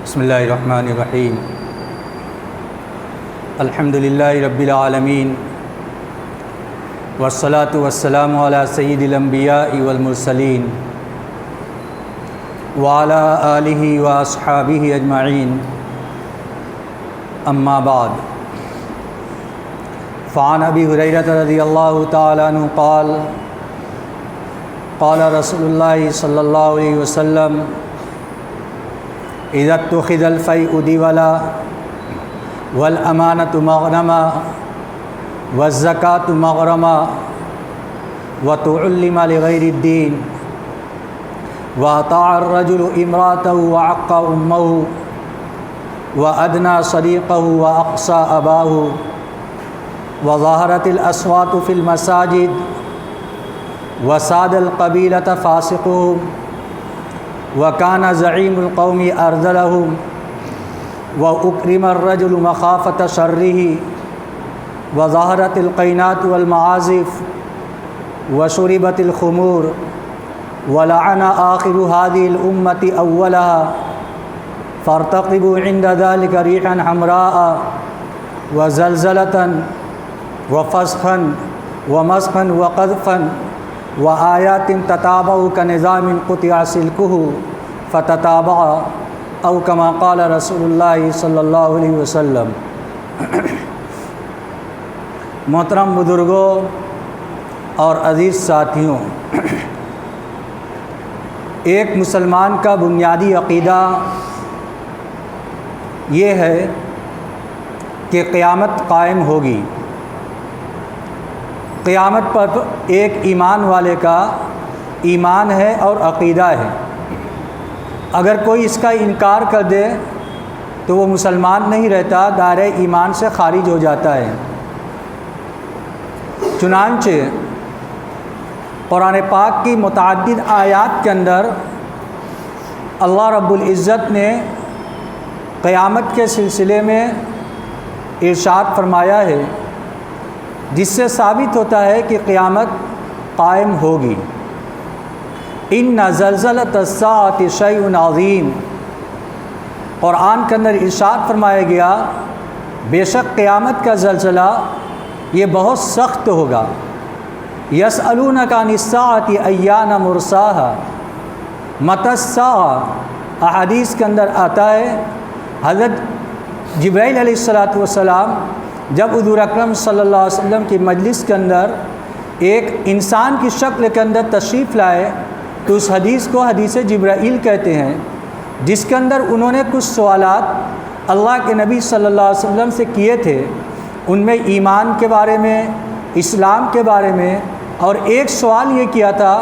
بسم اللہ الرحمن الرحیم الحمد للہ رب العالمین والصلاة والسلام علی سید الانبیاء والمرسلین وعلی آلہ واصحابہ اجمعین اما بعد فعن ابی ہریرہ رضی اللہ تعالی عنہ قال قال رسول اللہ صلی اللہ علیہ وسلم اذا اتخذ الفیء دیولا والامانة مغنما والزکاة مغرما وتعلم لغیر الدین واطاع الرجل امرأته وعق امه وادنى صديقه واقصى اباه وظهرت الاصوات في المساجد وساد القبيلة فاسقهم وكان زعيم القوم أرذلهم وأكرم الرجل مخافة شره وظهرت القينات والمعازف وشربت الخمور ولعن آخر هذه الأمة أولها فارتقبوا عند ذلك ريحا حمراء وزلزلة وفسخا ومسخا وقذفا وآيات تتابع كنظام قطع سلكه فتتابع او كما قال رسول اللہ صلی اللہ علیہ وسلم۔ محترم بزرگوں اور عزیز ساتھیوں، ایک مسلمان کا بنیادی عقیدہ یہ ہے کہ قیامت قائم ہوگی۔ قیامت پر ایک ایمان والے کا ایمان ہے اور عقیدہ ہے۔ اگر کوئی اس کا انکار کر دے تو وہ مسلمان نہیں رہتا، دائرۂ ایمان سے خارج ہو جاتا ہے۔ چنانچہ قرآن پاک کی متعدد آیات کے اندر اللہ رب العزت نے قیامت کے سلسلے میں ارشاد فرمایا ہے، جس سے ثابت ہوتا ہے کہ قیامت قائم ہوگی۔ ان زلزلۃ الساعۃ شیء عظیم، قرآن کے اندر ارشاد فرمایا گیا بے شک قیامت کا زلزلہ یہ بہت سخت ہوگا۔ یسألونک عن الساعۃ ایان مرساہا، متی الساعہ، احادیث کے اندر آتا ہے حضرت جبرائیل علیہ السلام جب حضور اکرم صلی اللہ علیہ وسلم کی مجلس کے اندر ایک انسان کی شکل کے اندر تشریف لائے تو اس حدیث کو حدیث جبرائیل کہتے ہیں، جس کے اندر انہوں نے کچھ سوالات اللہ کے نبی صلی اللہ علیہ وسلم سے کیے تھے، ان میں ایمان کے بارے میں، اسلام کے بارے میں، اور ایک سوال یہ کیا تھا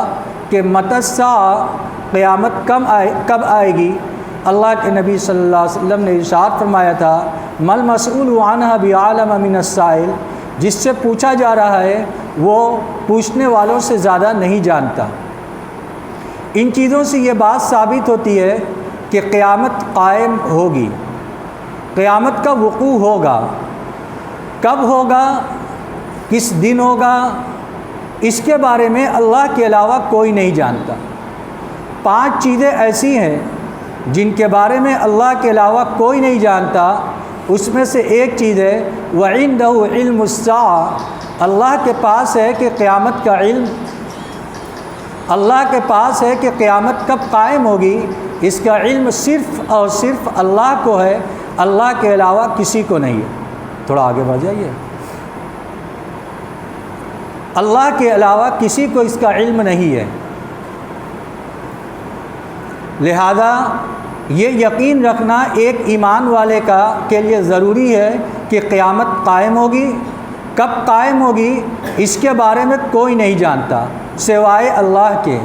کہ متی الساعہ، قیامت کب آئے گی؟ اللہ کے نبی صلی اللہ علیہ وسلم نے ارشاد فرمایا تھا مل مسئول عنہا بعالم من السائل، جس سے پوچھا جا رہا ہے وہ پوچھنے والوں سے زیادہ نہیں جانتا۔ ان چیزوں سے یہ بات ثابت ہوتی ہے کہ قیامت قائم ہوگی، قیامت کا وقوع ہوگا۔ کب ہوگا، کس دن ہوگا، اس کے بارے میں اللہ کے علاوہ کوئی نہیں جانتا۔ 5 چیزیں ایسی ہیں جن کے بارے میں اللہ کے علاوہ کوئی نہیں جانتا۔ اس میں سے ایک چیز ہے وَعِندَهُ عِلْمُ السَّاعَةِ، اللہ کے پاس ہے کہ قیامت کا علم، اللہ کے پاس ہے کہ قیامت کب قائم ہوگی، اس کا علم صرف اور صرف اللہ کو ہے، اللہ کے علاوہ کسی کو نہیں ہے۔ تھوڑا آگے بڑھ جائیے۔ اللہ کے علاوہ کسی کو اس کا علم نہیں ہے، لہذا یہ یقین رکھنا ایک ایمان والے کے لیے ضروری ہے کہ قیامت قائم ہوگی۔ کب قائم ہوگی اس کے بارے میں کوئی نہیں جانتا سوائے اللہ کے،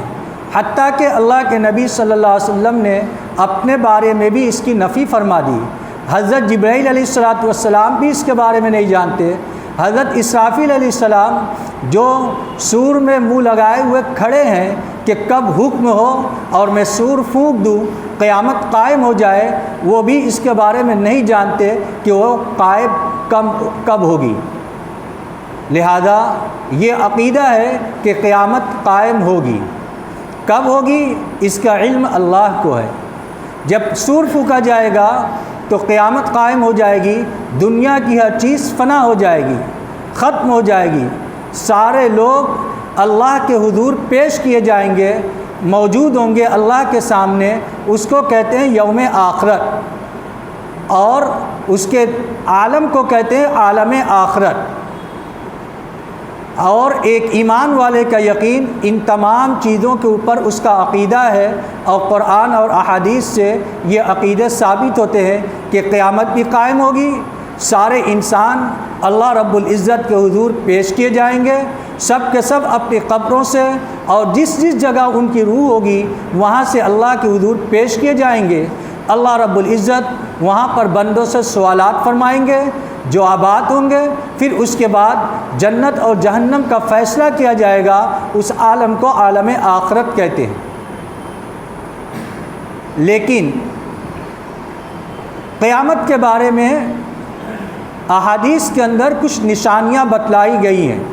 حتیٰ کہ اللہ کے نبی صلی اللہ علیہ وسلم نے اپنے بارے میں بھی اس کی نفی فرما دی۔ حضرت جبرائیل علیہ السلام بھی اس کے بارے میں نہیں جانتے۔ حضرت اسرافیل علیہ السلام جو سور میں منہ لگائے ہوئے کھڑے ہیں کہ کب حکم ہو اور میں سور پھونک دوں قیامت قائم ہو جائے، وہ بھی اس کے بارے میں نہیں جانتے کہ وہ قائم کب ہوگی۔ لہذا یہ عقیدہ ہے کہ قیامت قائم ہوگی۔ کب ہوگی اس کا علم اللہ کو ہے۔ جب سور پھونکا جائے گا تو قیامت قائم ہو جائے گی، دنیا کی ہر چیز فنا ہو جائے گی، ختم ہو جائے گی، سارے لوگ اللہ کے حضور پیش کیے جائیں گے، موجود ہوں گے اللہ کے سامنے۔ اس کو کہتے ہیں یوم آخرت، اور اس کے عالم کو کہتے ہیں عالم آخرت۔ اور ایک ایمان والے کا یقین ان تمام چیزوں کے اوپر اس کا عقیدہ ہے، اور قرآن اور احادیث سے یہ عقیدے ثابت ہوتے ہیں کہ قیامت بھی قائم ہوگی، سارے انسان اللہ رب العزت کے حضور پیش کیے جائیں گے، سب کے سب اپنی قبروں سے اور جس جس جگہ ان کی روح ہوگی وہاں سے اللہ کے حضور پیش کیے جائیں گے۔ اللہ رب العزت وہاں پر بندوں سے سوالات فرمائیں گے، جوابات ہوں گے، پھر اس کے بعد جنت اور جہنم کا فیصلہ کیا جائے گا۔ اس عالم کو عالم آخرت کہتے ہیں۔ لیکن قیامت کے بارے میں احادیث کے اندر کچھ نشانیاں بتلائی گئی ہیں۔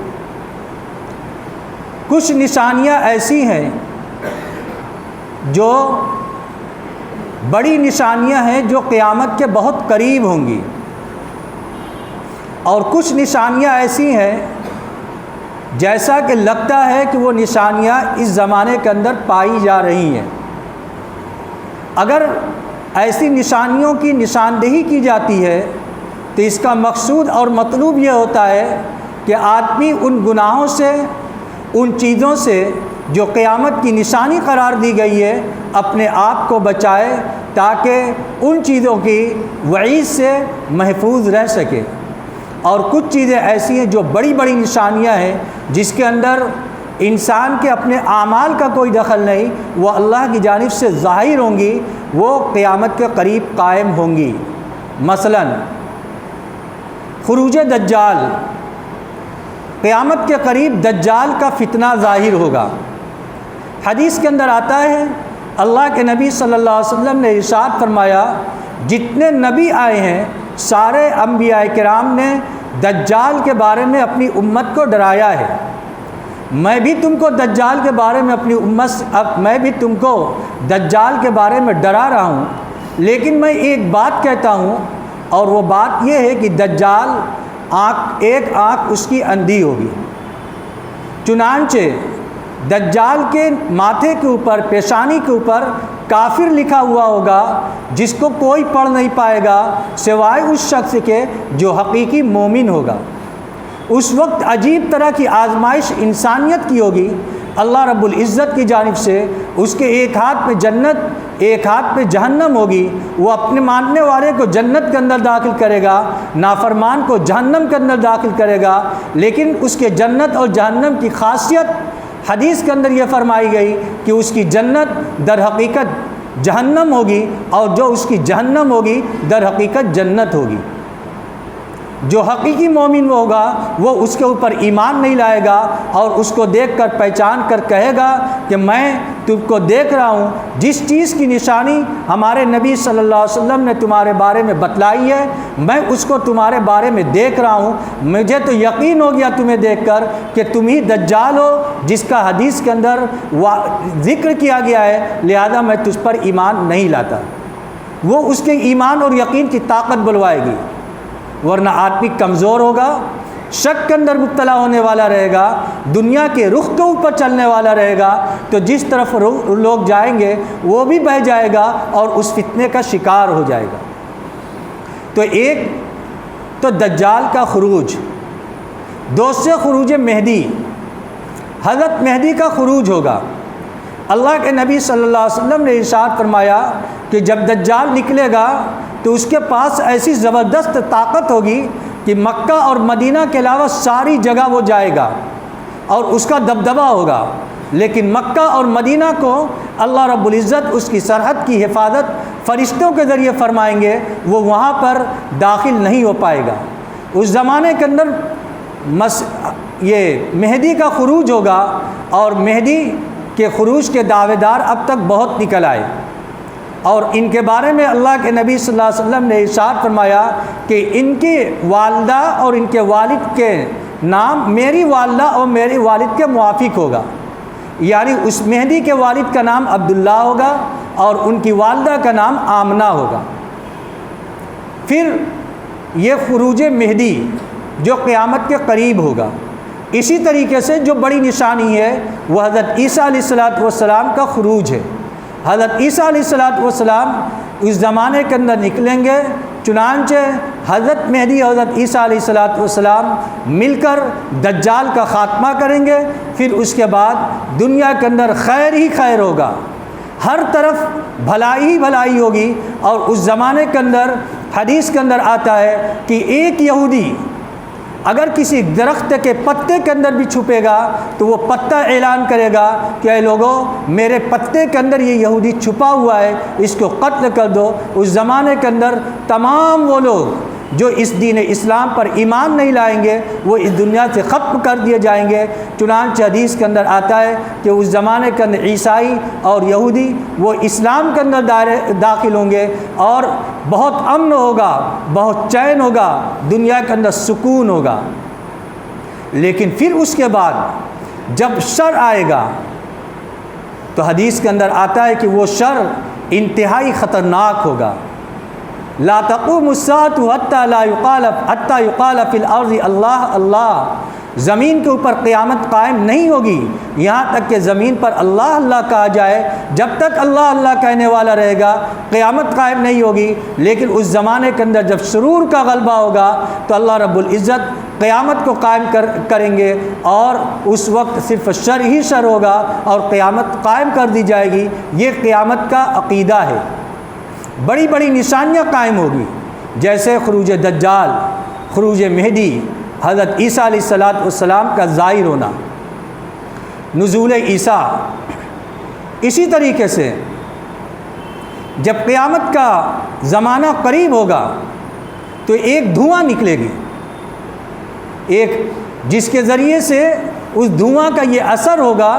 کچھ نشانیاں ایسی ہیں جو بڑی نشانیاں ہیں جو قیامت کے بہت قریب ہوں گی، اور کچھ نشانیاں ایسی ہیں جیسا کہ لگتا ہے کہ وہ نشانیاں اس زمانے کے اندر پائی جا رہی ہیں۔ اگر ایسی نشانیوں کی نشاندہی کی جاتی ہے تو اس کا مقصود اور مطلوب یہ ہوتا ہے کہ آدمی ان گناہوں سے، ان چیزوں سے جو قیامت کی نشانی قرار دی گئی ہے، اپنے آپ کو بچائے تاکہ ان چیزوں کی وعید سے محفوظ رہ سکے۔ اور کچھ چیزیں ایسی ہیں جو بڑی بڑی نشانیاں ہیں جس کے اندر انسان کے اپنے اعمال کا کوئی دخل نہیں، وہ اللہ کی جانب سے ظاہر ہوں گی، وہ قیامت کے قریب قائم ہوں گی۔ مثلا خروج دجال، قیامت کے قریب دجال کا فتنہ ظاہر ہوگا۔ حدیث کے اندر آتا ہے، اللہ کے نبی صلی اللہ علیہ وسلم نے ارشاد فرمایا، جتنے نبی آئے ہیں سارے انبیاء کرام نے دجال کے بارے میں اپنی امت کو ڈرایا ہے۔ میں بھی تم کو دجال کے بارے میں اپنی امت میں بھی تم کو دجال کے بارے میں ڈرا رہا ہوں، لیکن میں ایک بات کہتا ہوں، اور وہ بات یہ ہے کہ دجال ایک آنکھ اس کی اندھی ہوگی۔ چنانچہ دجال کے ماتھے کے اوپر، پیشانی کے اوپر کافر لکھا ہوا ہوگا، جس کو کوئی پڑھ نہیں پائے گا سوائے اس شخص کے جو حقیقی مومن ہوگا۔ اس وقت عجیب طرح کی آزمائش انسانیت کی ہوگی اللہ رب العزت کی جانب سے۔ اس کے ایک ہاتھ میں جنت، ایک ہاتھ میں جہنم ہوگی۔ وہ اپنے ماننے والے کو جنت کے اندر داخل کرے گا، نافرمان کو جہنم کے اندر داخل کرے گا۔ لیکن اس کے جنت اور جہنم کی خاصیت حدیث کے اندر یہ فرمائی گئی کہ اس کی جنت در حقیقت جہنم ہوگی، اور جو اس کی جہنم ہوگی در حقیقت جنت ہوگی۔ جو حقیقی مومن وہ ہوگا وہ اس کے اوپر ایمان نہیں لائے گا، اور اس کو دیکھ کر پہچان کر کہے گا کہ میں تم کو دیکھ رہا ہوں، جس چیز کی نشانی ہمارے نبی صلی اللہ علیہ وسلم نے تمہارے بارے میں بتلائی ہے، میں اس کو تمہارے بارے میں دیکھ رہا ہوں۔ مجھے تو یقین ہو گیا تمہیں دیکھ کر کہ تم ہی دجال ہو جس کا حدیث کے اندر ذکر کیا گیا ہے، لہذا میں تجھ پر ایمان نہیں لاتا۔ وہ اس کے ایمان اور یقین کی طاقت بلوائے گی، ورنہ آدمی کمزور ہوگا، شک کے اندر مبتلا ہونے والا رہے گا، دنیا کے رخ کے اوپر چلنے والا رہے گا، تو جس طرف لوگ جائیں گے وہ بھی بہہ جائے گا اور اس فتنے کا شکار ہو جائے گا۔ تو ایک تو دجال کا خروج، دوسرے خروج مہدی، حضرت مہدی کا خروج ہوگا۔ اللہ کے نبی صلی اللہ علیہ وسلم نے ارشاد فرمایا کہ جب دجال نکلے گا تو اس کے پاس ایسی زبردست طاقت ہوگی کہ مکہ اور مدینہ کے علاوہ ساری جگہ وہ جائے گا اور اس کا دبدبہ ہوگا، لیکن مکہ اور مدینہ کو اللہ رب العزت اس کی سرحد کی حفاظت فرشتوں کے ذریعے فرمائیں گے، وہ وہاں پر داخل نہیں ہو پائے گا۔ اس زمانے کے اندر یہ مہدی کا خروج ہوگا، اور مہدی کے خروج کے دعوے دار اب تک بہت نکل آئے، اور ان کے بارے میں اللہ کے نبی صلی اللہ علیہ وسلم نے ارشاد فرمایا کہ ان کی والدہ اور ان کے والد کے نام میری والدہ اور میرے والد کے موافق ہوگا، یعنی اس مہدی کے والد کا نام عبداللہ ہوگا اور ان کی والدہ کا نام آمنہ ہوگا۔ پھر یہ خروج مہدی جو قیامت کے قریب ہوگا۔ اسی طریقے سے جو بڑی نشانی ہے وہ حضرت عیسیٰ علیہ السلام کا خروج ہے۔ حضرت عیسیٰ علیہ السلام اس زمانے کے اندر نکلیں گے، چنانچہ حضرت مہدی اور حضرت عیسیٰ علیہ السلام مل کر دجال کا خاتمہ کریں گے۔ پھر اس کے بعد دنیا کے اندر خیر ہی خیر ہوگا، ہر طرف بھلائی ہی بھلائی ہوگی۔ اور اس زمانے کے اندر حدیث کے اندر آتا ہے کہ ایک یہودی اگر کسی درخت کے پتے کے اندر بھی چھپے گا تو وہ پتا اعلان کرے گا کہ اے لوگوں، میرے پتے کے اندر یہ یہودی چھپا ہوا ہے، اس کو قتل کر دو۔ اس زمانے کے اندر تمام وہ لوگ جو اس دین اسلام پر ایمان نہیں لائیں گے وہ اس دنیا سے ختم کر دیے جائیں گے۔ چنانچہ حدیث کے اندر آتا ہے کہ اس زمانے کے اندر عیسائی اور یہودی وہ اسلام کے اندر داخل ہوں گے اور بہت امن ہوگا، بہت چین ہوگا، دنیا کے اندر سکون ہوگا۔ لیکن پھر اس کے بعد جب شر آئے گا تو حدیث کے اندر آتا ہے کہ وہ شر انتہائی خطرناک ہوگا۔ لا تقوم الساعة حتى يقال في الارض اللہ اللہ، زمین کے اوپر قیامت قائم نہیں ہوگی یہاں تک کہ زمین پر اللہ اللہ کہا جائے۔ جب تک اللہ اللہ کہنے والا رہے گا قیامت قائم نہیں ہوگی۔ لیکن اس زمانے کے اندر جب سرور کا غلبہ ہوگا تو اللہ رب العزت قیامت کو قائم کریں گے اور اس وقت صرف شر ہی شر ہوگا اور قیامت قائم کر دی جائے گی۔ یہ قیامت کا عقیدہ ہے۔ بڑی بڑی نشانیاں قائم ہوگی، جیسے خروج دجال، خروج مہدی، حضرت عیسیٰ علیہ السلام کا ظاہر ہونا، نزول عیسیٰ۔ اسی طریقے سے جب قیامت کا زمانہ قریب ہوگا تو ایک دھواں نکلے گی، ایک جس کے ذریعے سے اس دھواں کا یہ اثر ہوگا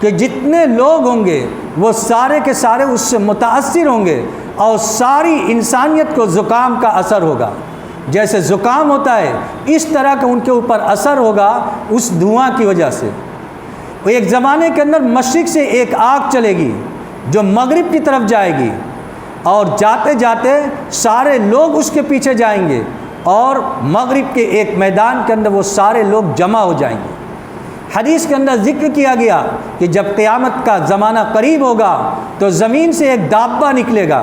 کہ جتنے لوگ ہوں گے وہ سارے کے سارے اس سے متاثر ہوں گے اور ساری انسانیت کو زکام کا اثر ہوگا۔ جیسے زکام ہوتا ہے اس طرح کا ان کے اوپر اثر ہوگا اس دھواں کی وجہ سے۔ ایک زمانے کے اندر مشرق سے ایک آگ چلے گی جو مغرب کی طرف جائے گی اور جاتے جاتے سارے لوگ اس کے پیچھے جائیں گے اور مغرب کے ایک میدان کے اندر وہ سارے لوگ جمع ہو جائیں گے۔ حدیث کے اندر ذکر کیا گیا کہ جب قیامت کا زمانہ قریب ہوگا تو زمین سے ایک دابہ نکلے گا،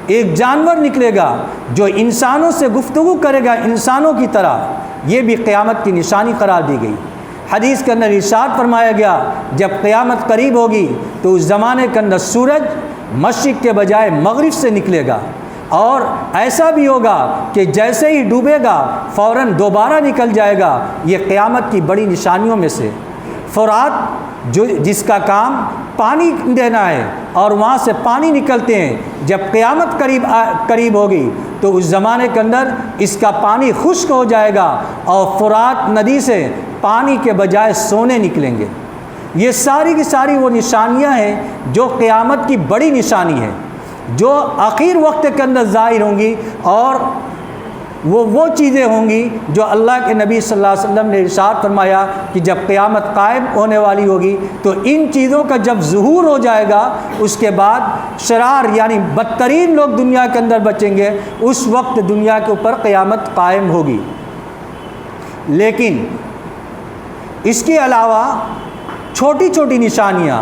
ایک جانور نکلے گا جو انسانوں سے گفتگو کرے گا انسانوں کی طرح۔ یہ بھی قیامت کی نشانی قرار دی گئی۔ حدیث کے اندر ارشاد فرمایا گیا جب قیامت قریب ہوگی تو اس زمانے کے اندر سورج مشرق کے بجائے مغرب سے نکلے گا، اور ایسا بھی ہوگا کہ جیسے ہی ڈوبے گا فوراً دوبارہ نکل جائے گا۔ یہ قیامت کی بڑی نشانیوں میں سے فرات جس کا کام پانی دینا ہے اور وہاں سے پانی نکلتے ہیں، جب قیامت قریب ہوگی تو اس زمانے کے اندر اس کا پانی خشک ہو جائے گا اور فرات ندی سے پانی کے بجائے سونے نکلیں گے۔ یہ ساری کی ساری وہ نشانیاں ہیں جو قیامت کی بڑی نشانی ہے، جو آخر وقت کے اندر ظاہر ہوں گی، اور وہ چیزیں ہوں گی جو اللہ کے نبی صلی اللہ علیہ وسلم نے ارشاد فرمایا کہ جب قیامت قائم ہونے والی ہوگی تو ان چیزوں کا جب ظہور ہو جائے گا اس کے بعد شرار یعنی بدترین لوگ دنیا کے اندر بچیں گے، اس وقت دنیا کے اوپر قیامت قائم ہوگی۔ لیکن اس کے علاوہ چھوٹی چھوٹی نشانیاں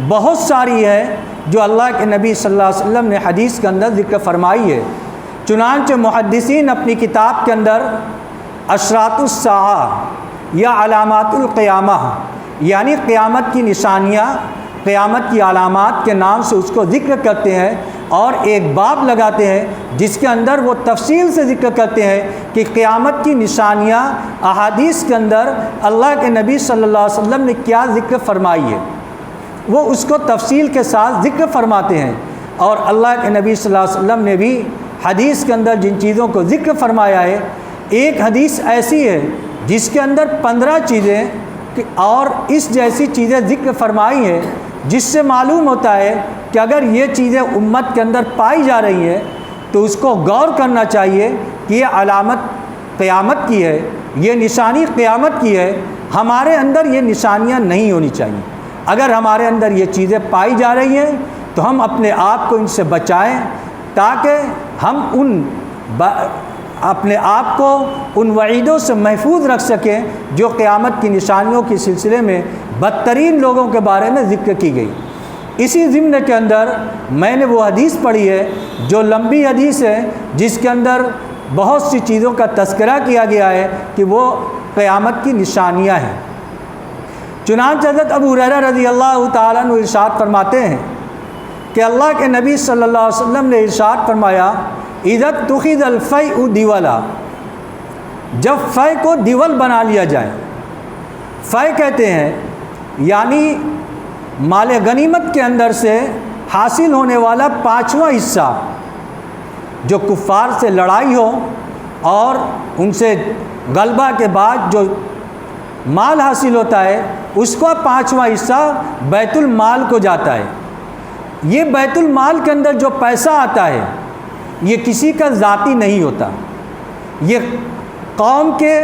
بہت ساری ہیں جو اللہ کے نبی صلی اللہ علیہ وسلم نے حدیث کے اندر ذکر فرمائی ہے۔ چنانچہ محدثین اپنی کتاب کے اندر اشراط الساعہ یا علامات القیامہ یعنی قیامت کی نشانیاں، قیامت کی علامات کے نام سے اس کو ذکر کرتے ہیں، اور ایک باب لگاتے ہیں جس کے اندر وہ تفصیل سے ذکر کرتے ہیں کہ قیامت کی نشانیاں احادیث کے اندر اللہ کے نبی صلی اللہ علیہ وسلم نے کیا ذکر فرمائی ہے، وہ اس کو تفصیل کے ساتھ ذکر فرماتے ہیں۔ اور اللہ کے نبی صلی اللہ علیہ وسلم نے بھی حدیث کے اندر جن چیزوں کو ذکر فرمایا ہے، ایک حدیث ایسی ہے جس کے اندر 15 چیزیں اور اس جیسی چیزیں ذکر فرمائی ہیں، جس سے معلوم ہوتا ہے کہ اگر یہ چیزیں امت کے اندر پائی جا رہی ہیں تو اس کو غور کرنا چاہیے کہ یہ علامت قیامت کی ہے، یہ نشانی قیامت کی ہے۔ ہمارے اندر یہ نشانیاں نہیں ہونی چاہیے۔ اگر ہمارے اندر یہ چیزیں پائی جا رہی ہیں تو ہم اپنے آپ کو ان سے بچائیں تاکہ ہم اپنے آپ کو ان وعیدوں سے محفوظ رکھ سکیں جو قیامت کی نشانیوں کے سلسلے میں بدترین لوگوں کے بارے میں ذکر کی گئی۔ اسی ضمن کے اندر میں نے وہ حدیث پڑھی ہے جو لمبی حدیث ہے، جس کے اندر بہت سی چیزوں کا تذکرہ کیا گیا ہے کہ وہ قیامت کی نشانیاں ہیں۔ چنانچہ حضرت ابو ہریرہ رضی اللہ تعالیٰ عنہ ارشاد فرماتے ہیں کہ اللہ کے نبی صلی اللہ علیہ وسلم نے ارشاد فرمایا، اذا اتخذ الفیء دیولا، جب فے کو دیول بنا لیا جائے۔ فے کہتے ہیں یعنی مال غنیمت کے اندر سے حاصل ہونے والا 5واں حصہ، جو کفار سے لڑائی ہو اور ان سے غلبہ کے بعد جو مال حاصل ہوتا ہے اس کا 5واں حصہ بیت المال کو جاتا ہے۔ یہ بیت المال کے اندر جو پیسہ آتا ہے یہ کسی کا ذاتی نہیں ہوتا، یہ قوم کے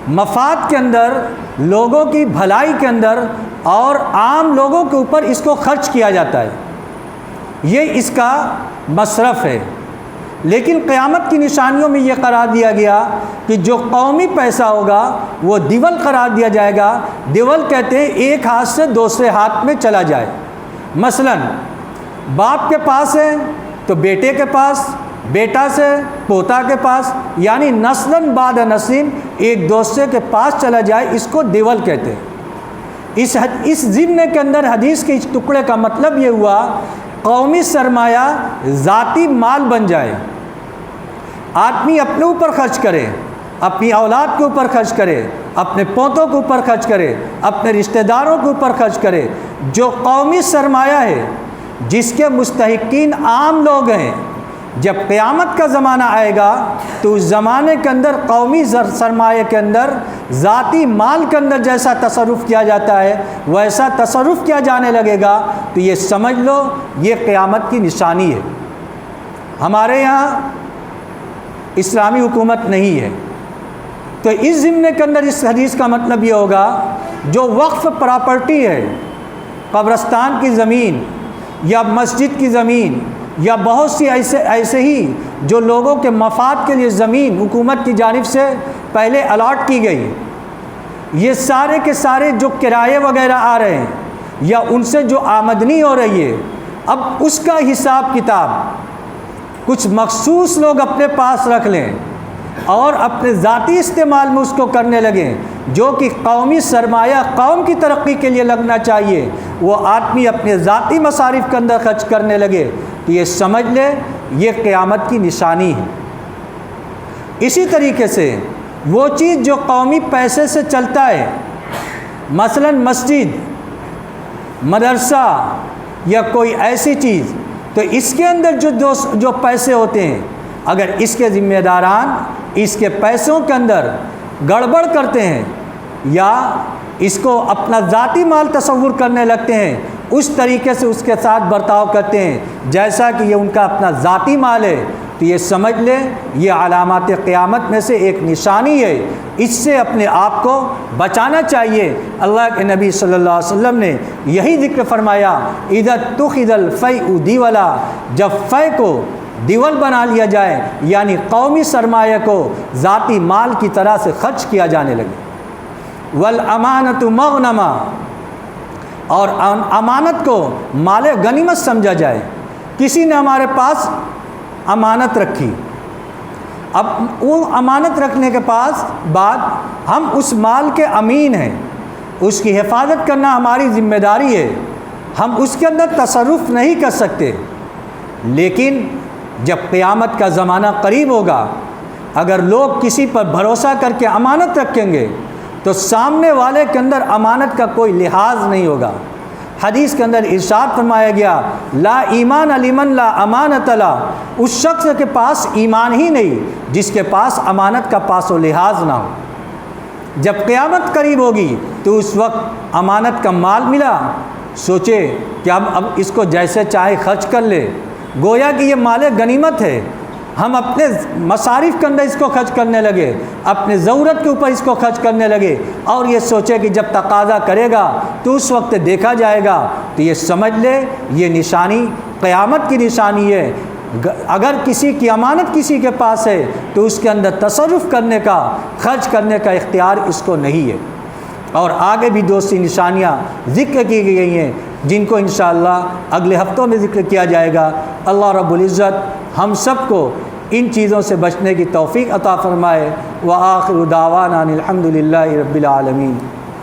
مفاد کے اندر، لوگوں کی بھلائی کے اندر اور عام لوگوں کے اوپر اس کو خرچ کیا جاتا ہے، یہ اس کا مصرف ہے۔ لیکن قیامت کی نشانیوں میں یہ قرار دیا گیا کہ جو قومی پیسہ ہوگا وہ دیول قرار دیا جائے گا۔ دیول کہتے ہیں ایک ہاتھ سے دوسرے ہاتھ میں چلا جائے۔ مثلا باپ کے پاس ہے تو بیٹے کے پاس، بیٹا سے پوتا کے پاس، یعنی نسلاً بعد نسل ایک دوسرے کے پاس چلا جائے، اس کو دیول کہتے ہیں۔ اس ضمن کے اندر حدیث کے اس ٹکڑے کا مطلب یہ ہوا قومی سرمایہ ذاتی مال بن جائے، آدمی اپنے اوپر خرچ کرے، اپنی اولاد کے اوپر خرچ کرے، اپنے پوتوں کے اوپر خرچ کرے، اپنے رشتہ داروں کے اوپر خرچ کرے۔ جو قومی سرمایہ ہے جس کے مستحقین عام لوگ ہیں، جب قیامت کا زمانہ آئے گا تو اس زمانے کے اندر قومی سرمایہ کے اندر ذاتی مال کے اندر جیسا تصرف کیا جاتا ہے ویسا تصرف کیا جانے لگے گا، تو یہ سمجھ لو یہ قیامت کی نشانی ہے۔ ہمارے یہاں اسلامی حکومت نہیں ہے، تو اس ضمن کے اندر اس حدیث کا مطلب یہ ہوگا جو وقف پراپرٹی ہے، قبرستان کی زمین یا مسجد کی زمین یا بہت سی ایسے ہی جو لوگوں کے مفاد کے لیے زمین حکومت کی جانب سے پہلے الاٹ کی گئی، یہ سارے کے سارے جو کرائے وغیرہ آ رہے ہیں یا ان سے جو آمدنی ہو رہی ہے، اب اس کا حساب کتاب کچھ مخصوص لوگ اپنے پاس رکھ لیں اور اپنے ذاتی استعمال میں اس کو کرنے لگیں، جو کہ قومی سرمایہ قوم کی ترقی کے لیے لگنا چاہیے وہ آدمی اپنے ذاتی مصارف کے اندر خرچ کرنے لگے، تو یہ سمجھ لے یہ قیامت کی نشانی ہے۔ اسی طریقے سے وہ چیز جو قومی پیسے سے چلتا ہے، مثلا مسجد، مدرسہ یا کوئی ایسی چیز، تو اس کے اندر جو پیسے ہوتے ہیں، اگر اس کے ذمہ داران اس کے پیسوں کے اندر گڑبڑ کرتے ہیں یا اس کو اپنا ذاتی مال تصور کرنے لگتے ہیں، اس طریقے سے اس کے ساتھ برتاؤ کرتے ہیں جیسا کہ یہ ان کا اپنا ذاتی مال ہے، تو یہ سمجھ لیں یہ علامات قیامت میں سے ایک نشانی ہے، اس سے اپنے آپ کو بچانا چاہیے۔ اللہ کے نبی صلی اللہ علیہ وسلم نے یہی ذکر فرمایا، اذا اتخذ الفیء دیولا، جب فے کو دیول بنا لیا جائے یعنی قومی سرمایہ کو ذاتی مال کی طرح سے خرچ کیا جانے لگے۔ والامانۃ مغنما، اور امانت کو مال غنیمت سمجھا جائے۔ کسی نے ہمارے پاس امانت رکھی، اب وہ امانت رکھنے کے بعد ہم اس مال کے امین ہیں، اس کی حفاظت کرنا ہماری ذمہ داری ہے، ہم اس کے اندر تصرف نہیں کر سکتے۔ لیکن جب قیامت کا زمانہ قریب ہوگا، اگر لوگ کسی پر بھروسہ کر کے امانت رکھیں گے تو سامنے والے کے اندر امانت کا کوئی لحاظ نہیں ہوگا۔ حدیث کے اندر ارشاد فرمایا گیا، لا ایمان لمن لا امانت لا، اس شخص کے پاس ایمان ہی نہیں جس کے پاس امانت کا پاس و لحاظ نہ ہو۔ جب قیامت قریب ہوگی تو اس وقت امانت کا مال ملا، سوچے کہ اب اس کو جیسے چاہے خرچ کر لے، گویا کہ یہ مال غنیمت ہے، ہم اپنے مصارف کے اندر اس کو خرچ کرنے لگے، اپنے ضرورت کے اوپر اس کو خرچ کرنے لگے، اور یہ سوچے کہ جب تقاضا کرے گا تو اس وقت دیکھا جائے گا، تو یہ سمجھ لے یہ نشانی قیامت کی نشانی ہے۔ اگر کسی کی امانت کسی کے پاس ہے تو اس کے اندر تصرف کرنے کا، خرچ کرنے کا اختیار اس کو نہیں ہے۔ اور آگے بھی دوسری نشانیاں ذکر کی گئی ہیں جن کو انشاءاللہ اگلے ہفتوں میں ذکر کیا جائے گا۔ اللہ رب العزت ہم سب کو ان چیزوں سے بچنے کی توفیق عطا فرمائے۔ وآخر دعوانا الحمد للہ رب العالمین۔